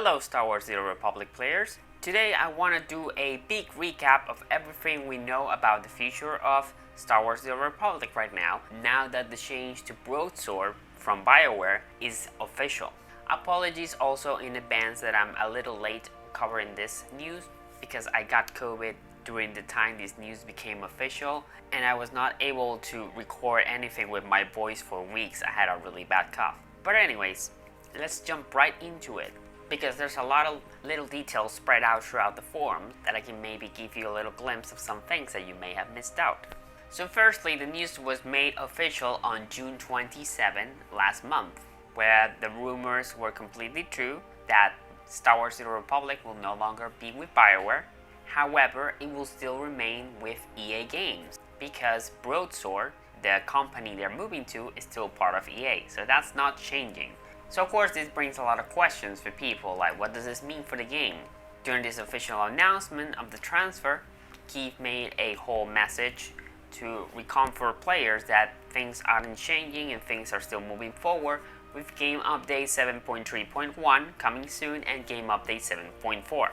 Hello Star Wars The Old Republic players. Today I want to do a big recap of everything we know about the future of Star Wars The Old Republic right now that the change to Broadsword from BioWare is official. Apologies also in advance that I'm a little late covering this news because I got COVID during the time this news became official and I was not able to record anything with my voice for weeks. I had a really bad cough. But anyways, let's jump right into it, because there's a lot of little details spread out throughout the forums that I can maybe give you a little glimpse of some things that you may have missed out. So firstly, the news was made official on June 27 last month, where the rumors were completely true that Star Wars The Old Republic will no longer be with BioWare. However, it will still remain with EA Games, because Broadsword, the company they're moving to, is still part of EA, so that's not changing. So of course this brings a lot of questions for people, like what does this mean for the game? During this official announcement of the transfer, Keith made a whole message to reconfirm players that things aren't changing and things are still moving forward, with Game Update 7.3.1 coming soon and Game Update 7.4.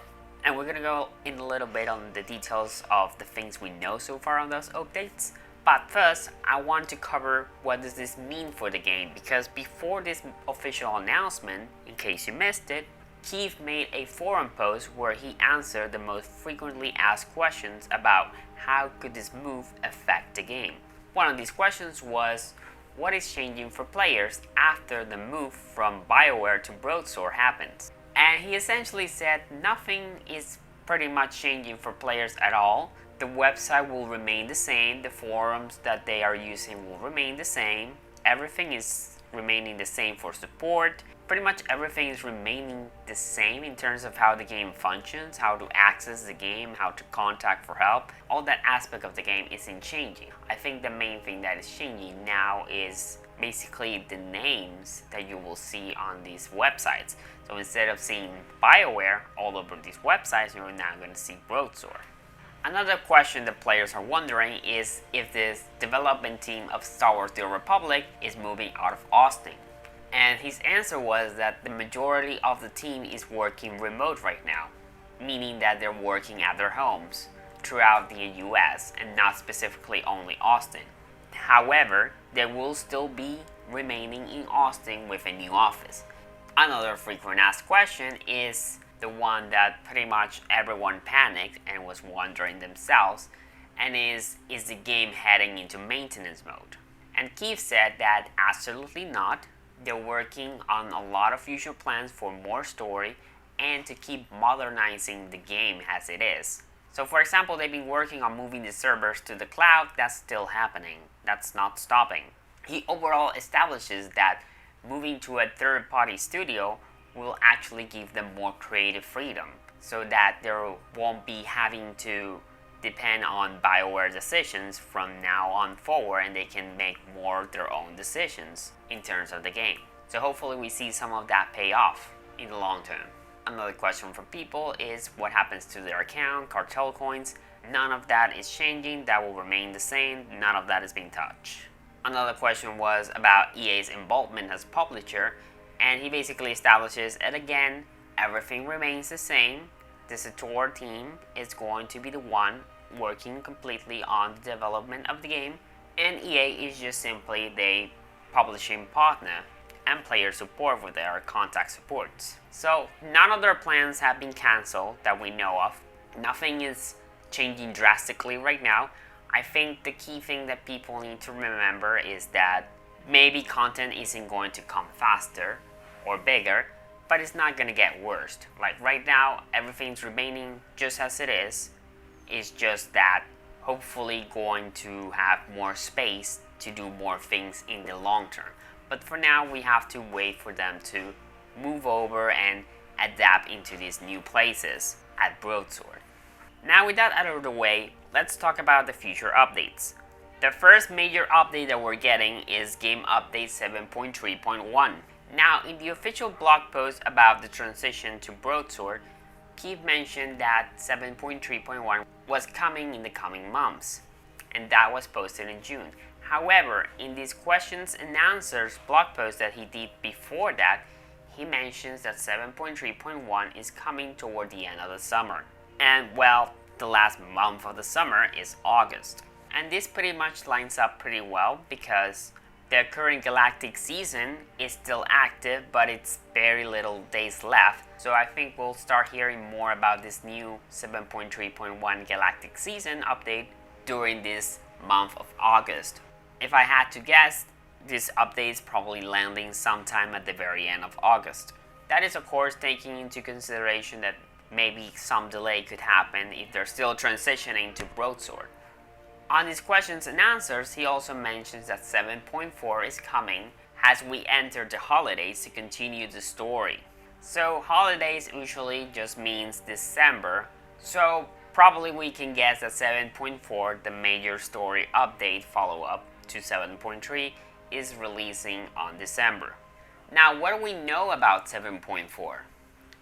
And we're gonna go in a little bit on the details of the things we know so far on those updates. But first, I want to cover what does this mean for the game, because before this official announcement, in case you missed it, Keith made a forum post where he answered the most frequently asked questions about how could this move affect the game. One of these questions was, what is changing for players after the move from BioWare to Broadsword happens? And he essentially said nothing is pretty much changing for players at all. The website will remain the same, the forums that they are using will remain the same, everything is remaining the same for support, pretty much everything is remaining the same in terms of how the game functions, how to access the game, how to contact for help. All that aspect of the game isn't changing. I think the main thing that is changing now is basically the names that you will see on these websites. So instead of seeing BioWare all over these websites, you're now going to see Broadsword. Another question that players are wondering is if this development team of Star Wars The Old Republic is moving out of Austin. And his answer was that the majority of the team is working remote right now, meaning that they're working at their homes throughout the US and not specifically only Austin. However, they will still be remaining in Austin with a new office. Another frequent asked question is the one that pretty much everyone panicked and was wondering themselves, and is the game heading into maintenance mode? And Keith said that absolutely not. They're working on a lot of future plans for more story and to keep modernizing the game as it is. So for example, they've been working on moving the servers to the cloud. That's still happening. That's not stopping. He overall establishes that moving to a third-party studio will actually give them more creative freedom, so that they won't be having to depend on BioWare decisions from now on forward, and they can make more of their own decisions in terms of the game. So hopefully we see some of that pay off in the long term. Another question from people is what happens to their account, cartel coins. None of that is changing, that will remain the same, none of that is being touched. Another question was about EA's involvement as publisher, and he basically establishes that again, everything remains the same. The SWTOR team is going to be the one working completely on the development of the game, and EA is just simply the publishing partner and player support with their contact supports. So none of their plans have been cancelled that we know of. Nothing is changing drastically right now. I think the key thing that people need to remember is that maybe content isn't going to come faster or bigger, but it's not going to get worse. Like right now, everything's remaining just as it is. It's just that hopefully going to have more space to do more things in the long term. But for now, we have to wait for them to move over and adapt into these new places at Broadsword. Now with that out of the way, let's talk about the future updates. The first major update that we're getting is Game Update 7.3.1. Now, in the official blog post about the transition to Broadsword, Keith mentioned that 7.3.1 was coming in the coming months, and that was posted in June. However, in these questions and answers blog post that he did before that, he mentions that 7.3.1 is coming toward the end of the summer. And well, the last month of the summer is August. And this pretty much lines up pretty well because the current galactic season is still active, but it's very little days left. So I think we'll start hearing more about this new 7.3.1 galactic season update during this month of August. If I had to guess, this update is probably landing sometime at the very end of August. That is of course taking into consideration that maybe some delay could happen if they're still transitioning to Broadsword. On these questions and answers, he also mentions that 7.4 is coming as we enter the holidays to continue the story. So holidays usually just means December, so probably we can guess that 7.4, the major story update follow-up to 7.3, is releasing on December. Now, what do we know about 7.4?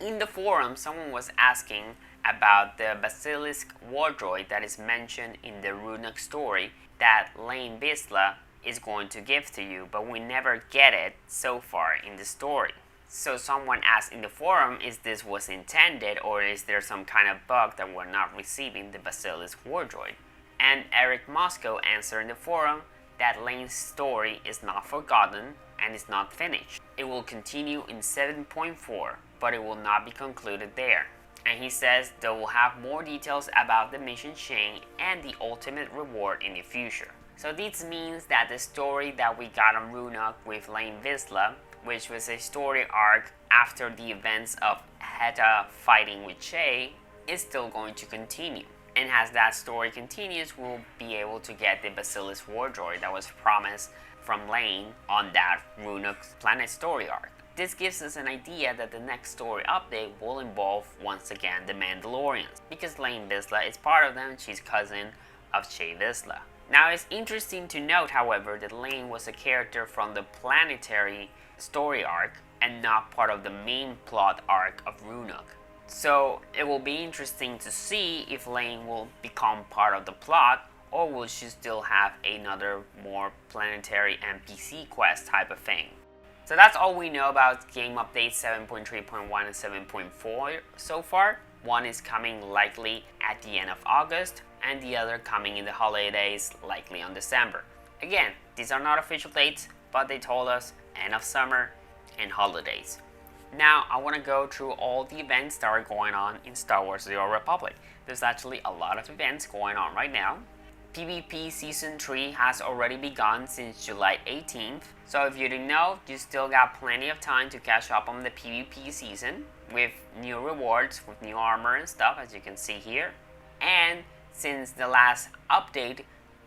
In the forum, someone was asking about the Basilisk war droid that is mentioned in the Runok story that Lane Bisla is going to give to you, but we never get it so far in the story. So someone asked in the forum, is this was intended, or is there some kind of bug that we're not receiving the Basilisk war droid? And Eric Moscow answered in the forum that Lane's story is not forgotten and is not finished. It will continue in 7.4, but it will not be concluded there. And he says they will have more details about the mission chain and the ultimate reward in the future. So this means that the story that we got on Runok with Lane Vizsla, which was a story arc after the events of Heta fighting with Shay, is still going to continue. And as that story continues, we'll be able to get the Basilisk war droid that was promised from Lane on that Runok planet story arc. This gives us an idea that the next story update will involve once again the Mandalorians, because Lane Vizsla is part of them. She's cousin of Shay Vizsla. Now it's interesting to note, however, that Lane was a character from the planetary story arc and not part of the main plot arc of Runok. So it will be interesting to see if Lane will become part of the plot, or will she still have another more planetary NPC quest type of thing. So that's all we know about game updates 7.3.1 and 7.4 so far. One is coming likely at the end of August, and the other coming in the holidays, likely on December. Again, these are not official dates, but they told us end of summer and holidays. Now I want to go through all the events that are going on in Star Wars The Old Republic. There's actually a lot of events going on right now. PvP Season 3 has already begun since July 18th, so if you didn't know, you still got plenty of time to catch up on the PvP season with new rewards, with new armor and stuff, as you can see here. And since the last update,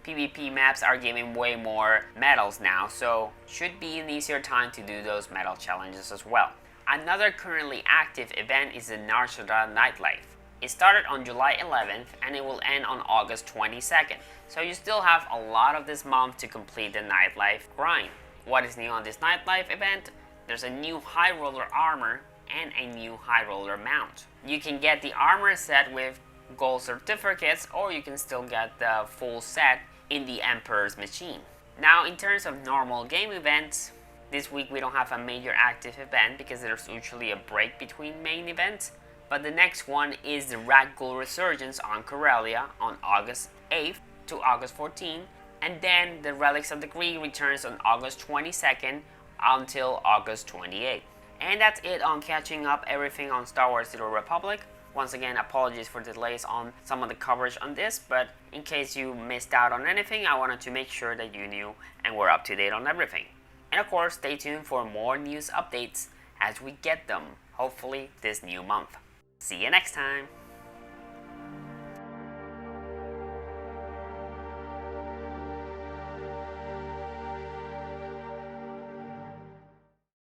PvP maps are giving way more medals now, so should be an easier time to do those medal challenges as well. Another currently active event is the Nar Shaddaa Nightlife. It started on July 11th and it will end on August 22nd, so you still have a lot of this month to complete the Nightlife grind. What is new on this Nightlife event? There's a new High Roller armor and a new High Roller mount. You can get the armor set with gold certificates, or you can still get the full set in the Emperor's Machine. Now in terms of normal game events, this week we don't have a major active event because there's usually a break between main events. But the next one is the Ragul Resurgence on Corellia on August 8th to August 14th, and then the Relics of the Greed returns on August 22nd until August 28th. And that's it on catching up everything on Star Wars The Old Republic. Once again, apologies for the delays on some of the coverage on this, but in case you missed out on anything, I wanted to make sure that you knew and were up to date on everything. And of course, stay tuned for more news updates as we get them, hopefully this new month. See you next time!